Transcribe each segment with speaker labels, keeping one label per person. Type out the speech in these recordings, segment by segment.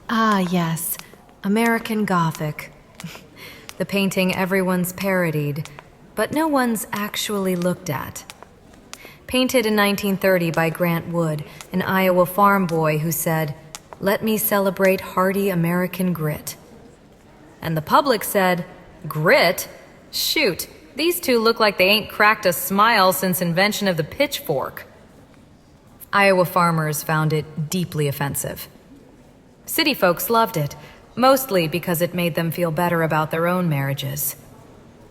Speaker 1: Ah, yes. American Gothic. The painting everyone's parodied, but no one's actually looked at. Painted in 1930 by Grant Wood, an Iowa farm boy who said, "Let me celebrate hardy American grit." And the public said, "Grit? Shoot, these two look like they ain't cracked a smile since invention of the pitchfork." Iowa farmers found it deeply offensive. City folks loved it, mostly because it made them feel better about their own marriages.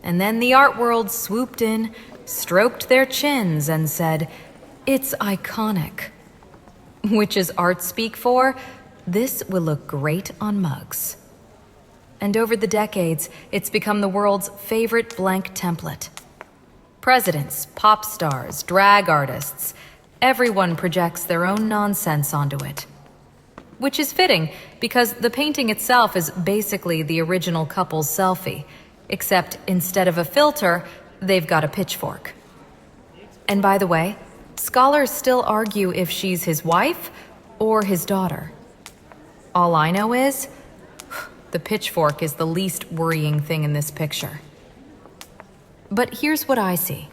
Speaker 1: And then the art world swooped in, stroked their chins, and said, "It's iconic." Which is art speak for, "This will look great on mugs." And over the decades, it's become the world's favorite blank template. Presidents, pop stars, drag artists, everyone projects their own nonsense onto it. Which is fitting, because the painting itself is basically the original couple's selfie, except instead of a filter, they've got a pitchfork. And by the way, scholars still argue if she's his wife or his daughter. All I know is, the pitchfork is the least worrying thing in this picture. But here's what I see.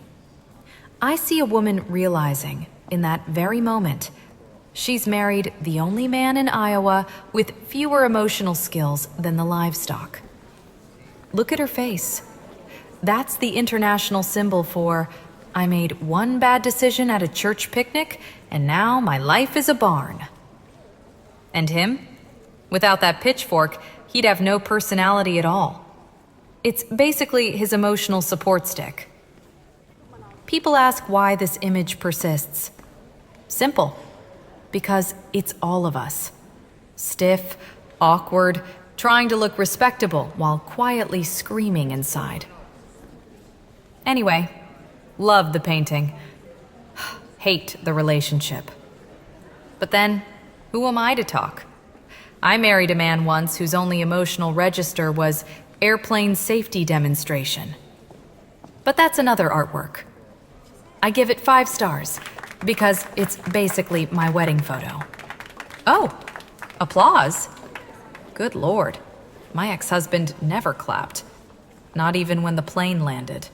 Speaker 1: I see a woman realizing, in that very moment, she's married the only man in Iowa with fewer emotional skills than the livestock. Look at her face. That's the international symbol for, I made one bad decision at a church picnic, and now my life is a barn. And him? Without that pitchfork, he'd have no personality at all. It's basically his emotional support stick. People ask why this image persists. Simple. Because it's all of us. Stiff, awkward, trying to look respectable while quietly screaming inside. Anyway, love the painting. Hate the relationship. But then, who am I to talk? I married a man once whose only emotional register was airplane safety demonstration. But that's another artwork. I give it 5 stars. Because it's basically my wedding photo. Oh, applause? Good Lord, my ex-husband never clapped. Not even when the plane landed.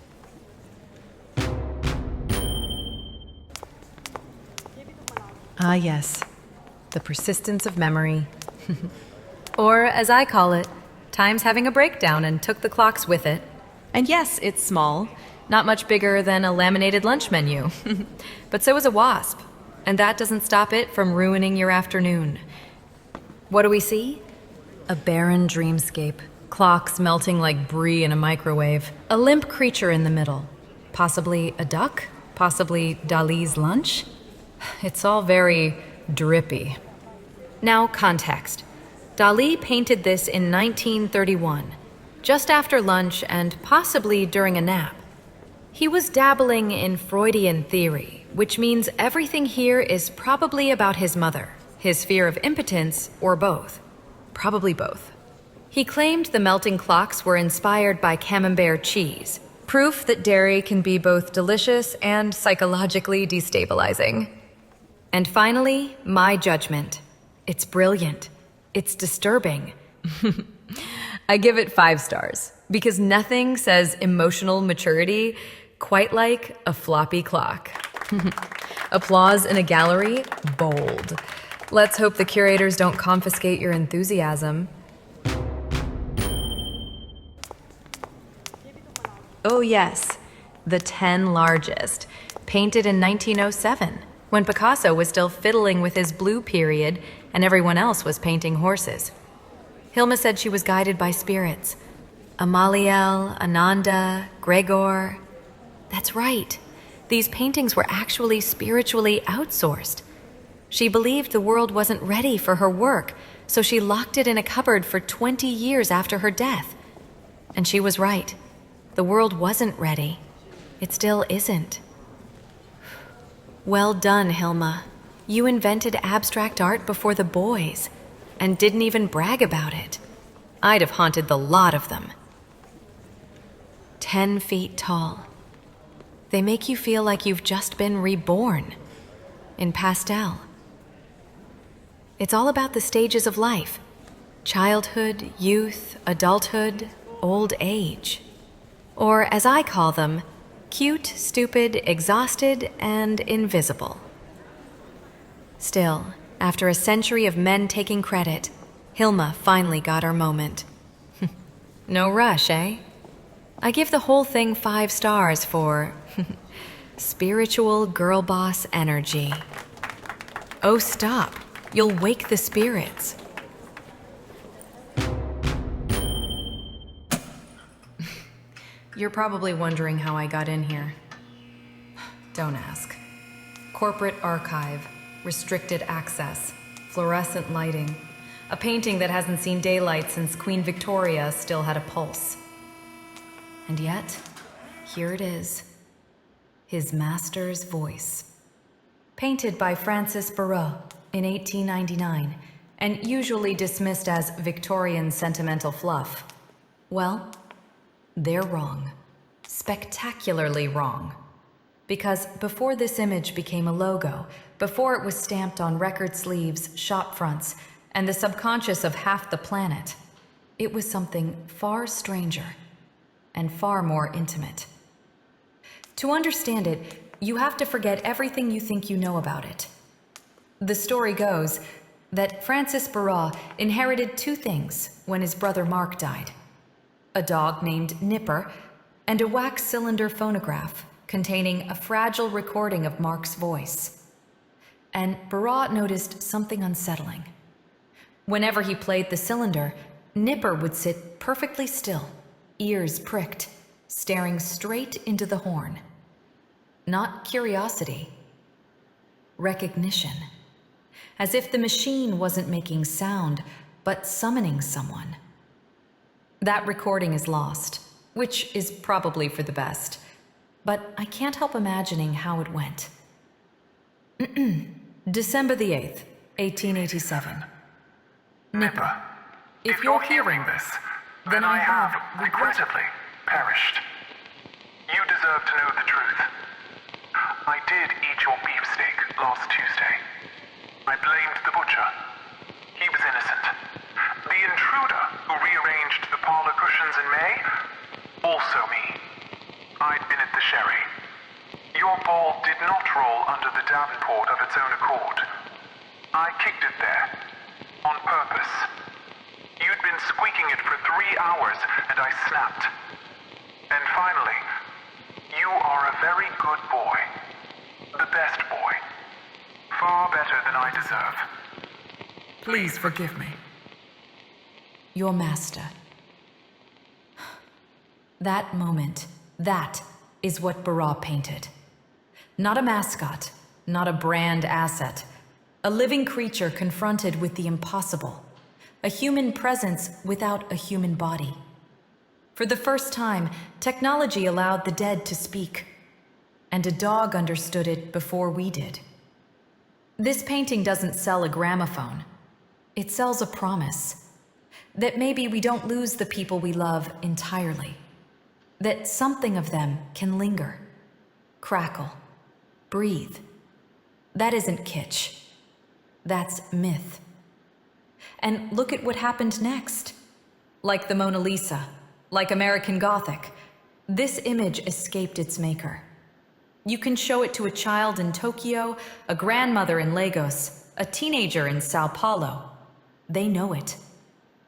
Speaker 1: Ah, yes, the persistence of memory. Or, as I call it, time's having a breakdown and took the clocks with it. And yes, it's small. Not much bigger than a laminated lunch menu. But so is a wasp, and that doesn't stop it from ruining your afternoon. What do we see? A barren dreamscape, clocks melting like brie in a microwave, a limp creature in the middle. Possibly a duck? Possibly Dalí's lunch? It's all very drippy. Now, context. Dalí painted this in 1931, just after lunch and possibly during a nap. He was dabbling in Freudian theory, which means everything here is probably about his mother, his fear of impotence, or both. Probably both. He claimed the melting clocks were inspired by camembert cheese, proof that dairy can be both delicious and psychologically destabilizing. And finally, my judgment. It's brilliant. It's disturbing. I give it 5 stars, because nothing says emotional maturity quite like a floppy clock. Applause in a gallery? Bold. Let's hope the curators don't confiscate your enthusiasm. Oh yes, the 10 largest, painted in 1907, when Picasso was still fiddling with his blue period and everyone else was painting horses. Hilma said she was guided by spirits. Amaliel, Ananda, Gregor. That's right. These paintings were actually spiritually outsourced. She believed the world wasn't ready for her work, so she locked it in a cupboard for 20 years after her death. And she was right. The world wasn't ready. It still isn't. Well done, Hilma. You invented abstract art before the boys, and didn't even brag about it. I'd have haunted the lot of them. 10 feet tall. They make you feel like you've just been reborn. In pastel. It's all about the stages of life. Childhood, youth, adulthood, old age. Or, as I call them, cute, stupid, exhausted, and invisible. Still, after a century of men taking credit, Hilma finally got her moment. No rush, eh? I give the whole thing 5 stars for spiritual girl boss energy. Oh, stop. You'll wake the spirits. You're probably wondering how I got in here. Don't ask. Corporate archive, restricted access, fluorescent lighting, a painting that hasn't seen daylight since Queen Victoria still had a pulse. And yet, here it is. His master's voice. Painted by Francis Barraud in 1899, and usually dismissed as Victorian sentimental fluff. Well, they're wrong. Spectacularly wrong. Because before this image became a logo, before it was stamped on record sleeves, shop fronts, and the subconscious of half the planet, it was something far stranger and far more intimate. To understand it, you have to forget everything you think you know about it. The story goes that Francis Barraud inherited 2 things when his brother Mark died. A dog named Nipper, and a wax cylinder phonograph containing a fragile recording of Mark's voice. And Barraud noticed something unsettling. Whenever he played the cylinder, Nipper would sit perfectly still, ears pricked, staring straight into the horn. Not curiosity, recognition. As if the machine wasn't making sound, but summoning someone. That recording is lost, which is probably for the best, but I can't help imagining how it went. December the 8th, 1887.
Speaker 2: Nipper, if you're hearing this, then I have, regrettably, perished. You deserve to know the truth. I did eat your beefsteak last Tuesday. I blamed the butcher. He was innocent. The intruder who rearranged the parlor cushions in May, also me. I'd been at the sherry. Your ball did not roll under the davenport of its own accord. I kicked it there, on purpose. You'd been squeaking it for 3 hours, and I snapped. And finally, you are a very good boy. The best boy. Far better than I deserve.
Speaker 1: Please forgive me. Your master. That moment, that is what Barraud painted. Not a mascot, not a brand asset. A living creature confronted with the impossible. A human presence without a human body. For the first time, technology allowed the dead to speak. And a dog understood it before we did. This painting doesn't sell a gramophone. It sells a promise. That maybe we don't lose the people we love entirely. That something of them can linger, crackle, breathe. That isn't kitsch. That's myth. And look at what happened next. Like the Mona Lisa, like American Gothic, this image escaped its maker. You can show it to a child in Tokyo, a grandmother in Lagos, a teenager in Sao Paulo. They know it.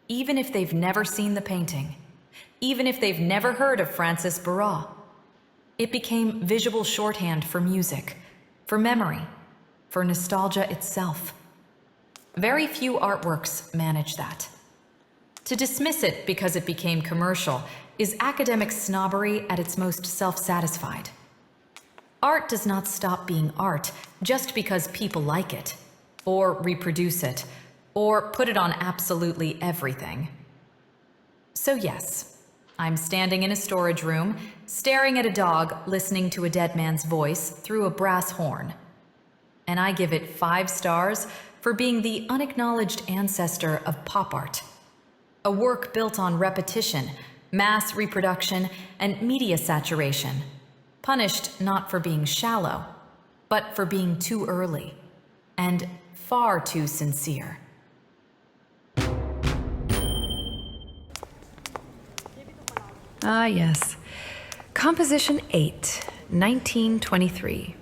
Speaker 1: Even if they've never seen the painting. Even if they've never heard of Francis Barraud. It became visual shorthand for music, for memory, for nostalgia itself. Very few artworks manage that. To dismiss it because it became commercial is academic snobbery at its most self-satisfied. Art does not stop being art just because people like it, or reproduce it, or put it on absolutely everything. So yes, I'm standing in a storage room, staring at a dog listening to a dead man's voice through a brass horn. And I give it 5 stars for being the unacknowledged ancestor of pop art. A work built on repetition, mass reproduction, and media saturation. Punished not for being shallow, but for being too early, and far too sincere. Ah, yes. Composition 8, 1923.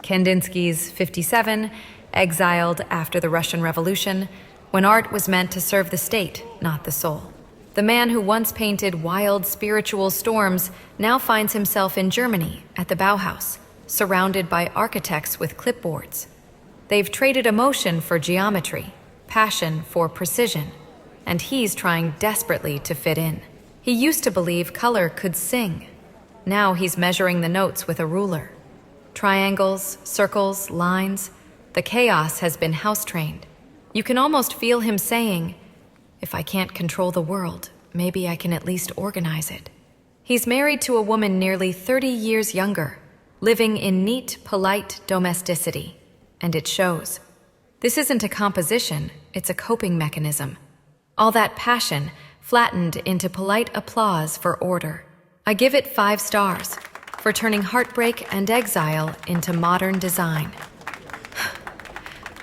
Speaker 1: Kandinsky's 57, exiled after the Russian Revolution, when art was meant to serve the state, not the soul. The man who once painted wild spiritual storms now finds himself in Germany at the Bauhaus, surrounded by architects with clipboards. They've traded emotion for geometry, passion for precision, and he's trying desperately to fit in. He used to believe color could sing. Now he's measuring the notes with a ruler. Triangles, circles, lines. The chaos has been house-trained. You can almost feel him saying, "If I can't control the world, maybe I can at least organize it." He's married to a woman nearly 30 years younger, living in neat, polite domesticity, and it shows. This isn't a composition, it's a coping mechanism. All that passion flattened into polite applause for order. I give it 5 stars for turning heartbreak and exile into modern design.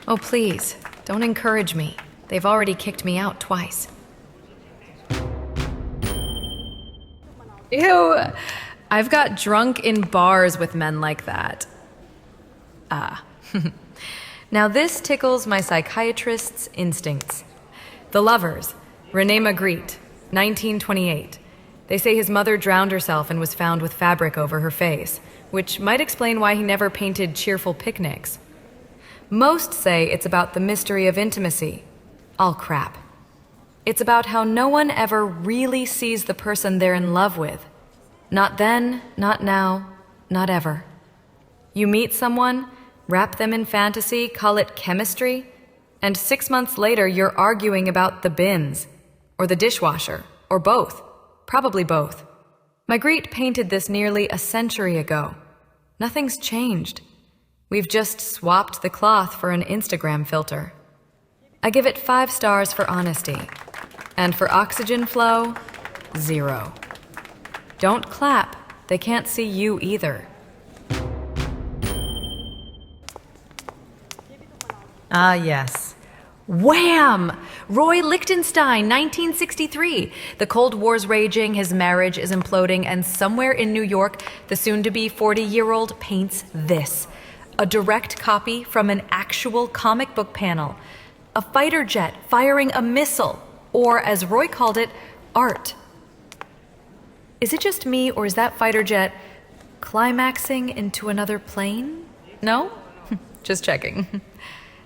Speaker 1: Oh, please, don't encourage me. They've already kicked me out twice. Ew, I've got drunk in bars with men like that. Ah. Now this tickles my psychiatrist's instincts. The Lovers, René Magritte, 1928. They say his mother drowned herself and was found with fabric over her face, which might explain why he never painted cheerful picnics. Most say it's about the mystery of intimacy. All crap. It's about how no one ever really sees the person they're in love with. Not then, not now, not ever. You meet someone, wrap them in fantasy, call it chemistry, and 6 months later you're arguing about the bins, or the dishwasher, or both. Probably both. Magritte painted this nearly a century ago. Nothing's changed. We've just swapped the cloth for an Instagram filter. I give it 5 stars for honesty. And for oxygen flow, 0. Don't clap. They can't see you either. Ah, yes. Whaam! Roy Lichtenstein, 1963. The Cold War's raging, his marriage is imploding, and somewhere in New York, the soon-to-be 40-year-old paints this. A direct copy from an actual comic book panel. A fighter jet firing a missile, or as Roy called it, art. Is it just me, or is that fighter jet climaxing into another plane? No? Just checking.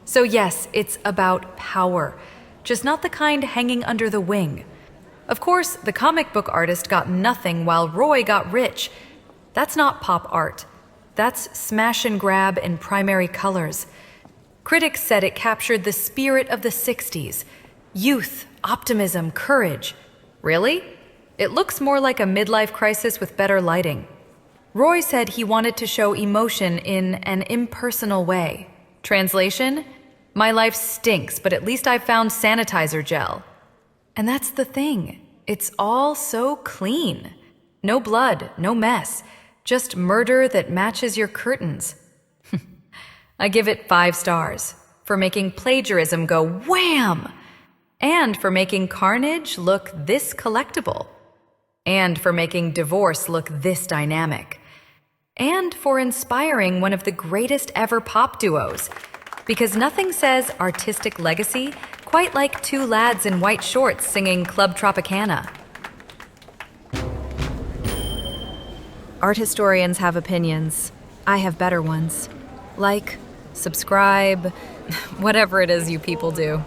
Speaker 1: So yes, it's about power, just not the kind hanging under the wing. Of course, the comic book artist got nothing while Roy got rich. That's not pop art. That's smash and grab in primary colors. Critics said it captured the spirit of the 60s. Youth, optimism, courage. Really? It looks more like a midlife crisis with better lighting. Roy said he wanted to show emotion in an impersonal way. Translation? My life stinks, but at least I found sanitizer gel. And that's the thing. It's all so clean. No blood, no mess. Just murder that matches your curtains. I give it 5 stars for making plagiarism go wham! And for making carnage look this collectible. And for making divorce look this dynamic. And for inspiring one of the greatest ever pop duos. Because nothing says artistic legacy quite like 2 lads in white shorts singing Club Tropicana. Art historians have opinions. I have better ones. Like, subscribe, whatever it is you people do.